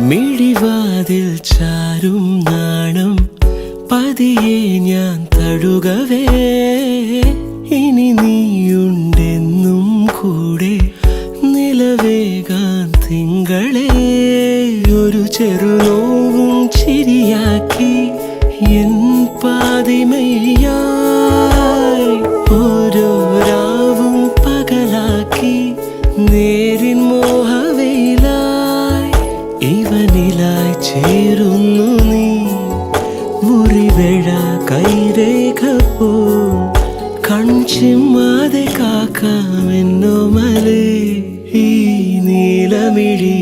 മിഴിവാതിൽ ചാരും നാണം പതിയെ ഞാൻ തഴുകവേ ഇനി നീയുണ്ടെന്നും കൂടെ നിലവേകാൻ തിങ്കളെ ഒരു ചെറുനോവും ചിരിയാക്കി എൻ പാതിമയായി ഓരോ രാവും പകലാക്കി നേരിൻ മോഹവയിലായി ഇവനിലായി ചേരുന്നു നീ മുറിവേഴ കൈരേഖ പോ കൺചിമ്മാതെ കാക്കാമെന്നോ മലേ ഈ നീലമിഴിയഴങ്ങളിൽ